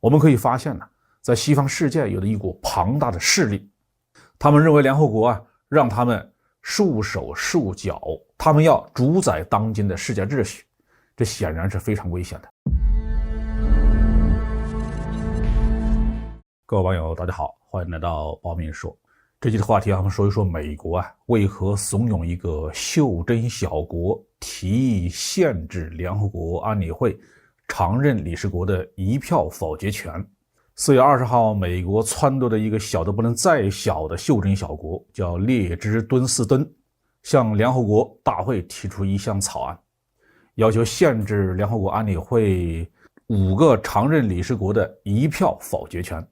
我们可以发现呢，在西方世界有着一股庞大的势力，他们认为联合国让他们束手束脚，他们要主宰当今的世界秩序，这显然是非常危险的。各位网友大家好，欢迎来到包明说。这期的话题我们说一说美国为何怂恿一个袖珍小国提议限制联合国安理会常任理事国的一票否决权。4月20号，美国撺掇的一个小的不能再小的袖珍小国叫列支敦士登，向联合国大会提出一项草案，要求限制联合国安理会5个常任理事国的一票否决权。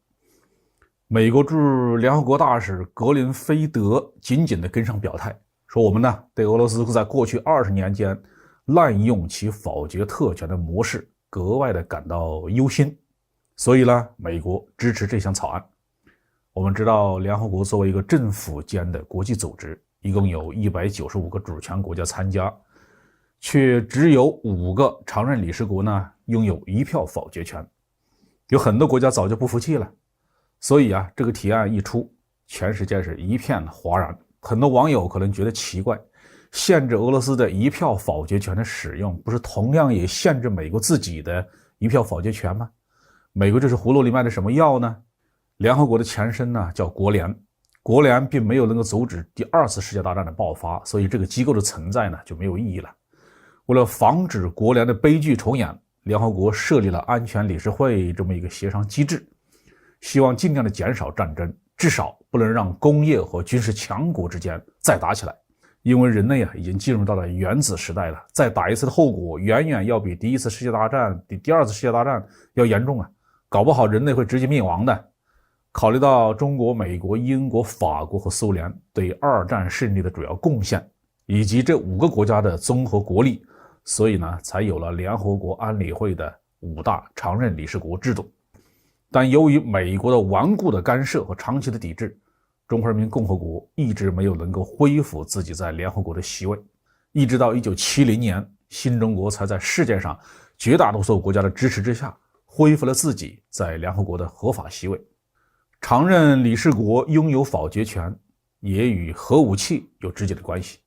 美国驻联合国大使格林菲德紧紧地跟上表态，说我们对俄罗斯在过去20年间滥用其否决特权的模式格外的感到忧心，所以美国支持这项草案。我们知道联合国作为一个政府间的国际组织，一共有195个主权国家参加，却只有5个常任理事国拥有一票否决权。有很多国家早就不服气了，所以这个提案一出，全世界是一片哗然。很多网友可能觉得奇怪，限制俄罗斯的一票否决权的使用，不是同样也限制美国自己的一票否决权吗？美国这是葫芦里卖的什么药呢？联合国的前身叫国联，国联并没有能够阻止第2次世界大战的爆发，所以这个机构的存在就没有意义了。为了防止国联的悲剧重演，联合国设立了安全理事会这么一个协商机制，希望尽量的减少战争，至少不能让工业和军事强国之间再打起来。因为人类已经进入到了原子时代了，再打一次的后果远远要比第1次世界大战、第2次世界大战要严重搞不好人类会直接灭亡的。考虑到中国、美国、英国、法国和苏联对2战胜利的主要贡献，以及这5个国家的综合国力，所以才有了联合国安理会的5大常任理事国制度。但由于美国的顽固的干涉和长期的抵制，中华人民共和国一直没有能够恢复自己在联合国的席位，一直到1970年，新中国才在世界上绝大多数国家的支持之下，恢复了自己在联合国的合法席位。常任理事国拥有否决权，也与核武器有直接的关系。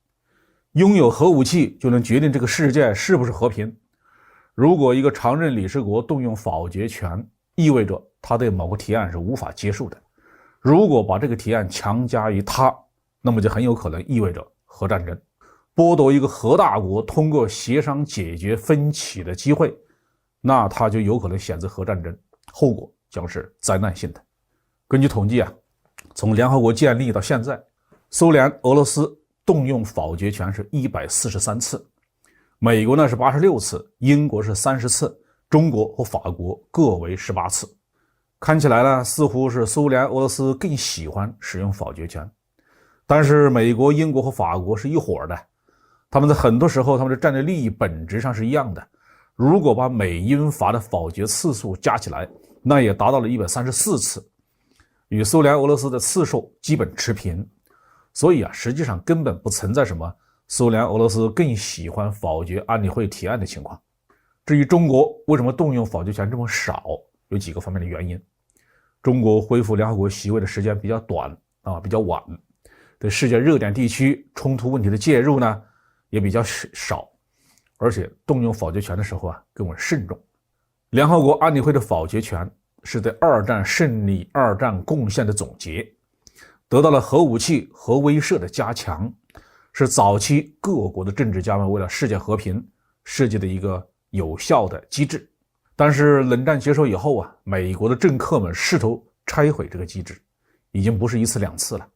拥有核武器就能决定这个世界是不是和平。如果一个常任理事国动用否决权，意味着他对某个提案是无法接受的。如果把这个提案强加于他，那么就很有可能意味着核战争，剥夺一个核大国通过协商解决分歧的机会，那他就有可能选择核战争，后果将是灾难性的。根据统计从联合国建立到现在，苏联、俄罗斯动用否决权是143次，美国是86次，英国是30次，中国和法国各为18次。看起来似乎是苏联、俄罗斯更喜欢使用否决权，但是美国、英国和法国是一伙的，他们在很多时候他们的战略利益本质上是一样的。如果把美英法的否决次数加起来，那也达到了134次，与苏联、俄罗斯的次数基本持平。所以实际上根本不存在什么苏联、俄罗斯更喜欢否决安理会提案的情况。至于中国为什么动用否决权这么少，有几个方面的原因。中国恢复联合国席位的时间比较短比较晚，对世界热点地区冲突问题的介入也比较少，而且动用否决权的时候更为慎重。联合国安理会的否决权是对2战胜利、2战贡献的总结，得到了核武器、核威慑的加强，是早期各国的政治家们为了世界和平设计的一个有效的机制。但是冷战结束以后美国的政客们试图拆毁这个机制，已经不是1次2次了。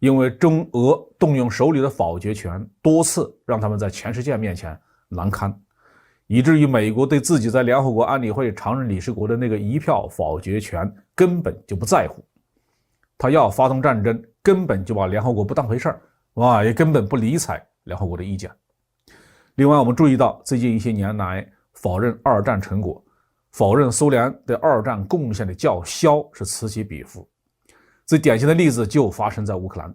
因为中俄动用手里的否决权，多次让他们在全世界面前难堪，以至于美国对自己在联合国安理会常任理事国的那个一票否决权根本就不在乎。他要发动战争，根本就把联合国不当回事儿，也根本不理睬联合国的意见。另外我们注意到最近一些年来，否认2战成果，否认苏联对2战贡献的叫嚣是此起彼伏。最典型的例子就发生在乌克兰。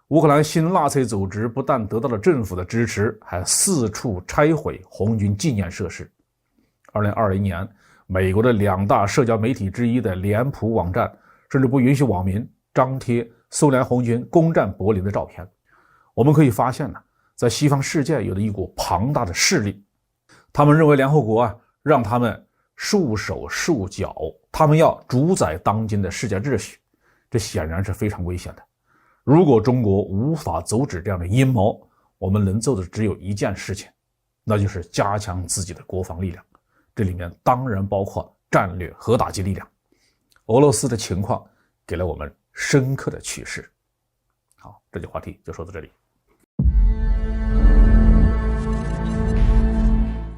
乌克兰新纳粹组织不但得到了政府的支持，还四处拆毁红军纪念设施。2020年，美国的2大社交媒体之一的脸谱网站甚至不允许网民张贴苏联红军攻占柏林的照片。我们可以发现呢，在西方世界有着一股庞大的势力，他们认为联合国让他们束手束脚，他们要主宰当今的世界秩序，这显然是非常危险的。如果中国无法阻止这样的阴谋，我们能做的只有一件事情，那就是加强自己的国防力量，这里面当然包括战略核打击力量。俄罗斯的情况给了我们深刻的启示。好，这节话题就说到这里。